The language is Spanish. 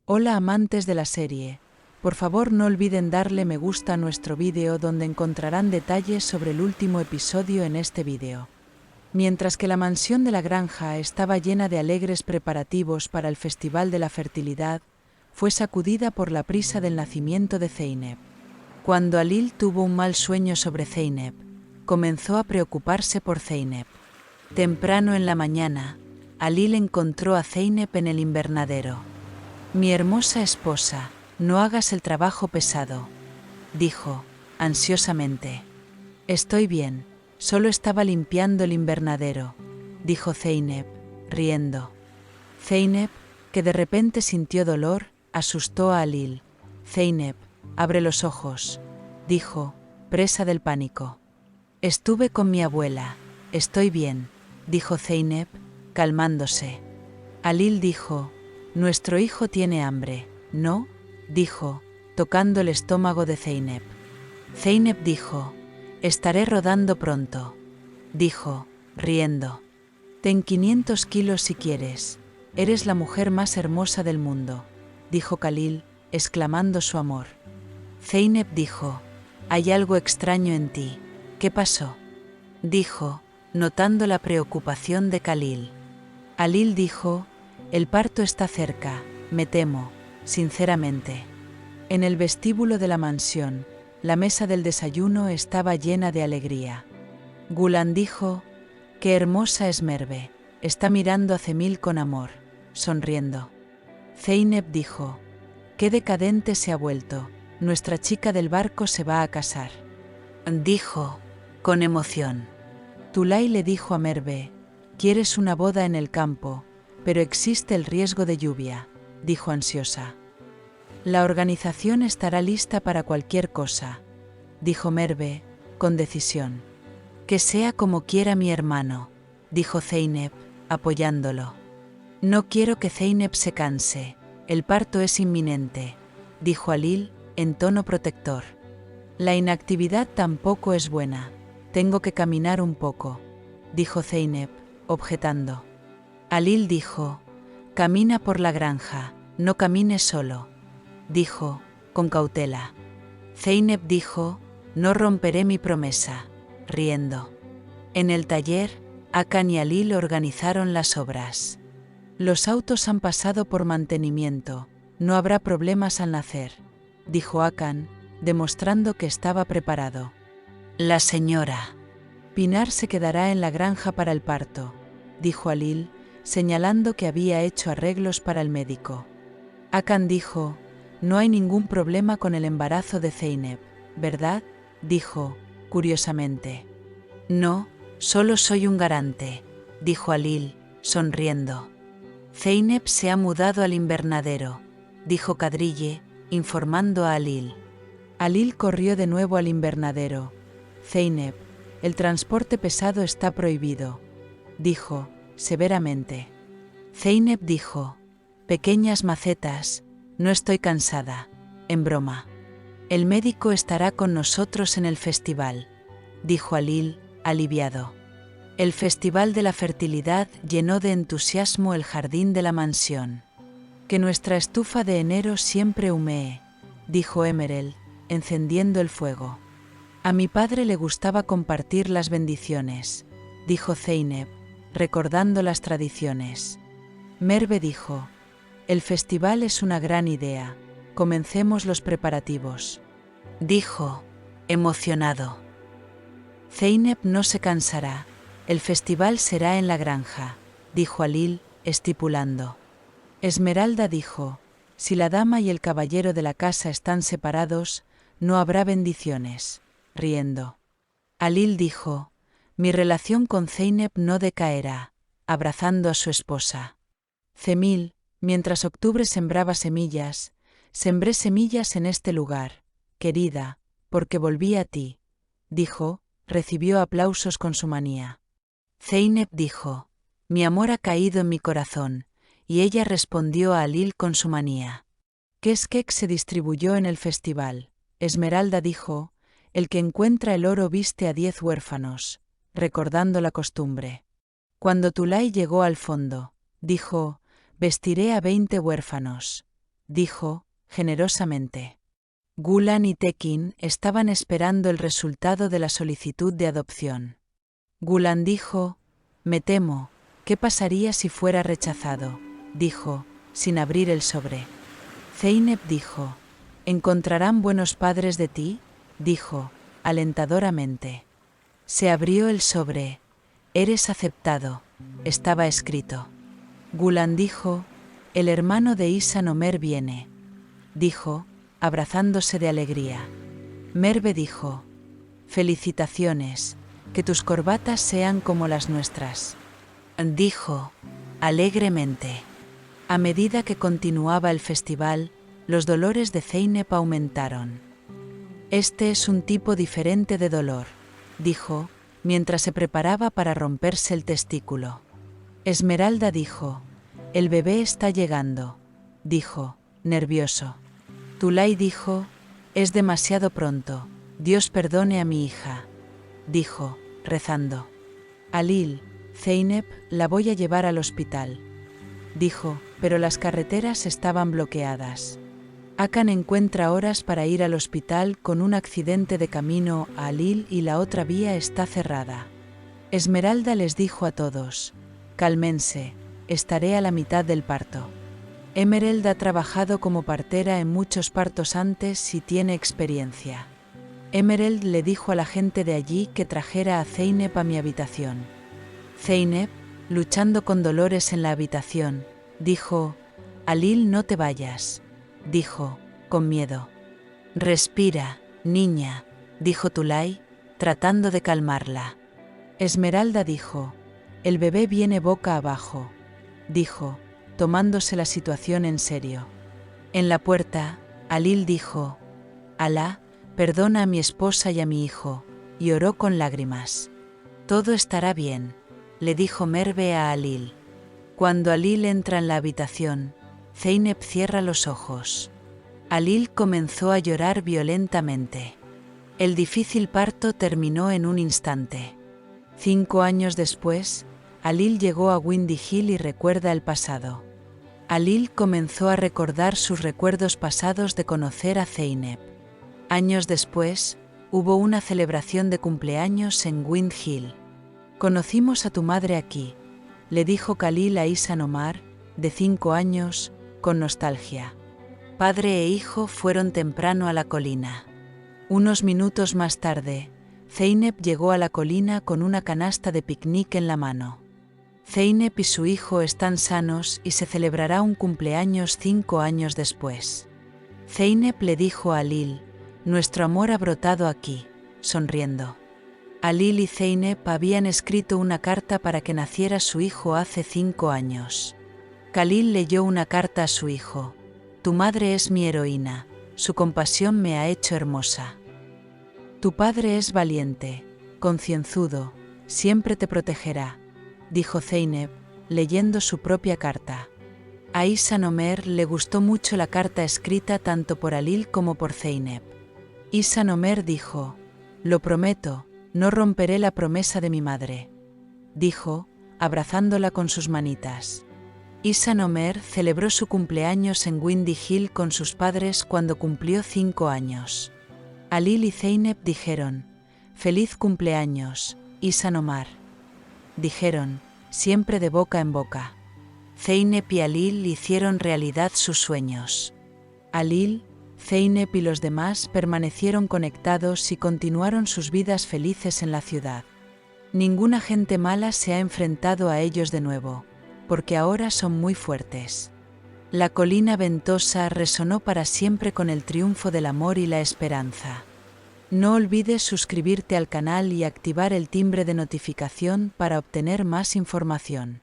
Hola amantes de la serie, por favor no olviden darle me gusta a nuestro vídeo donde encontrarán detalles sobre el último episodio en este vídeo. Mientras que la mansión de la granja estaba llena de alegres preparativos para el Festival de la Fertilidad, fue sacudida por la prisa del nacimiento de Zeynep. Cuando Halil tuvo un mal sueño sobre Zeynep, comenzó a preocuparse por Zeynep. Temprano en la mañana, Halil encontró a Zeynep en el invernadero. «Mi hermosa esposa, no hagas el trabajo pesado», dijo, ansiosamente. «Estoy bien, solo estaba limpiando el invernadero», dijo Zeynep, riendo. Zeynep, que de repente sintió dolor, asustó a Halil. «Zeynep, abre los ojos», dijo, presa del pánico. «Estuve con mi abuela, estoy bien», dijo Zeynep, calmándose. Halil dijo, «Nuestro hijo tiene hambre, ¿no?», dijo, tocando el estómago de Zeynep. Zeynep dijo, «Estaré rodando pronto», dijo, riendo. «Ten 500 kilos si quieres, eres la mujer más hermosa del mundo», dijo Halil, exclamando su amor. Zeynep dijo, «Hay algo extraño en ti, ¿qué pasó?», dijo, notando la preocupación de Halil. Halil dijo, «El parto está cerca, me temo, sinceramente». En el vestíbulo de la mansión, la mesa del desayuno estaba llena de alegría. Gulan dijo, «Qué hermosa es Merve, está mirando a Cemil con amor, sonriendo». Zeynep dijo, «Qué decadente se ha vuelto, nuestra chica del barco se va a casar», dijo, con emoción. Tulay le dijo a Merve, «Quieres una boda en el campo, pero existe el riesgo de lluvia», dijo ansiosa. «La organización estará lista para cualquier cosa», dijo Merve, con decisión. «Que sea como quiera mi hermano», dijo Zeynep, apoyándolo. «No quiero que Zeynep se canse, el parto es inminente», dijo Halil, en tono protector. «La inactividad tampoco es buena, tengo que caminar un poco», dijo Zeynep, objetando. Halil dijo, «Camina por la granja, no camines solo», dijo, con cautela. Zeynep dijo, «No romperé mi promesa», riendo. En el taller, Hakan y Halil organizaron las obras. «Los autos han pasado por mantenimiento, no habrá problemas al nacer», dijo Hakan, demostrando que estaba preparado. «La señora Pinar se quedará en la granja para el parto», dijo Halil, señalando que había hecho arreglos para el médico. Hakan dijo, «No hay ningún problema con el embarazo de Zeynep, ¿verdad?», dijo, curiosamente. «No, solo soy un garante», dijo Halil, sonriendo. «Zeynep se ha mudado al invernadero», dijo Kadrille, informando a Halil. Halil corrió de nuevo al invernadero. «Zeynep, el transporte pesado está prohibido», dijo, severamente. Zeynep dijo, «Pequeñas macetas, no estoy cansada», en broma. «El médico estará con nosotros en el festival», dijo Halil, aliviado. El Festival de la Fertilidad llenó de entusiasmo el jardín de la mansión. «Que nuestra estufa de enero siempre humee», dijo Emerald, encendiendo el fuego. «A mi padre le gustaba compartir las bendiciones», dijo Zeynep, recordando las tradiciones. Merve dijo, «El festival es una gran idea, comencemos los preparativos», dijo, emocionado. «Zeynep no se cansará, el festival será en la granja», dijo Halil, estipulando. Esmeralda dijo, «Si la dama y el caballero de la casa están separados, no habrá bendiciones», riendo. Halil dijo, «Mi relación con Zeynep no decaerá», abrazando a su esposa. «Cemil, mientras octubre sembraba semillas, sembré semillas en este lugar, querida, porque volví a ti», dijo, recibió aplausos con su manía. Zeynep dijo, «Mi amor ha caído en mi corazón», y ella respondió a Halil con su manía. Keskek se distribuyó en el festival. Esmeralda dijo, «El que encuentra el oro viste a 10 huérfanos», recordando la costumbre. Cuando Tulay llegó al fondo, dijo, «Vestiré a 20 huérfanos», dijo, generosamente. Gulan y Tekin estaban esperando el resultado de la solicitud de adopción. Gulan dijo, me temo, ¿qué pasaría si fuera rechazado? Dijo, sin abrir el sobre. Zeynep dijo, ¿encontrarán buenos padres de ti? Dijo, alentadoramente. Se abrió el sobre. Eres aceptado. Estaba escrito. Gulan dijo, el hermano de Ihsan Omer viene. Dijo, abrazándose de alegría. Merve dijo, felicitaciones, que tus corbatas sean como las nuestras. Dijo, alegremente. A medida que continuaba el festival, los dolores de Zeynep aumentaron. Este es un tipo diferente de dolor, dijo, mientras se preparaba para romperse el testículo. Esmeralda dijo, el bebé está llegando, dijo, nervioso. Tulay dijo, es demasiado pronto, Dios perdone a mi hija, dijo, rezando. Alil, Zeynep, la voy a llevar al hospital, dijo, pero las carreteras estaban bloqueadas. Akan encuentra horas para ir al hospital con un accidente de camino a Alil y la otra vía está cerrada. Esmeralda les dijo a todos, cálmense, estaré a la mitad del parto. Emerald ha trabajado como partera en muchos partos antes y tiene experiencia. Emerald le dijo a la gente de allí que trajera a Zeynep a mi habitación. Zeynep, luchando con dolores en la habitación, dijo, Alil, no te vayas. Dijo, con miedo. Respira, niña, dijo Tulay, tratando de calmarla. Esmeralda dijo, el bebé viene boca abajo, dijo, tomándose la situación en serio. En la puerta, Alil dijo, Alá, perdona a mi esposa y a mi hijo, y oró con lágrimas. Todo estará bien, le dijo Merve a Alil. Cuando Alil entra en la habitación, Zeynep cierra los ojos. Alil comenzó a llorar violentamente. El difícil parto terminó en un instante. 5 años después, Alil llegó a Windy Hill y recuerda el pasado. Alil comenzó a recordar sus recuerdos pasados de conocer a Zeynep. Años después, hubo una celebración de cumpleaños en Wind Hill. Conocimos a tu madre aquí, le dijo Khalil a Ihsan Omar, de 5 años, con nostalgia. Padre e hijo fueron temprano a la colina. Unos minutos más tarde, Zeynep llegó a la colina con una canasta de picnic en la mano. Zeynep y su hijo están sanos y se celebrará un cumpleaños 5 años después. Zeynep le dijo a Alil, nuestro amor ha brotado aquí, sonriendo. Alil y Zeynep habían escrito una carta para que naciera su hijo hace 5 años. Khalil leyó una carta a su hijo. Tu madre es mi heroína, su compasión me ha hecho hermosa. Tu padre es valiente, concienzudo, siempre te protegerá, dijo Zeynep, leyendo su propia carta. A Ihsan Omer le gustó mucho la carta escrita tanto por Alil como por Zeynep. Ihsan Omer dijo, lo prometo, no romperé la promesa de mi madre, dijo, abrazándola con sus manitas. Ihsan Omer celebró su cumpleaños en Windy Hill con sus padres cuando cumplió 5 años. Alil y Zeynep dijeron, feliz cumpleaños, Ihsan Omar. Dijeron, siempre de boca en boca. Zeynep y Alil hicieron realidad sus sueños. Alil, Zeynep y los demás permanecieron conectados y continuaron sus vidas felices en la ciudad. Ninguna gente mala se ha enfrentado a ellos de nuevo, porque ahora son muy fuertes. La colina ventosa resonó para siempre con el triunfo del amor y la esperanza. No olvides suscribirte al canal y activar el timbre de notificación para obtener más información.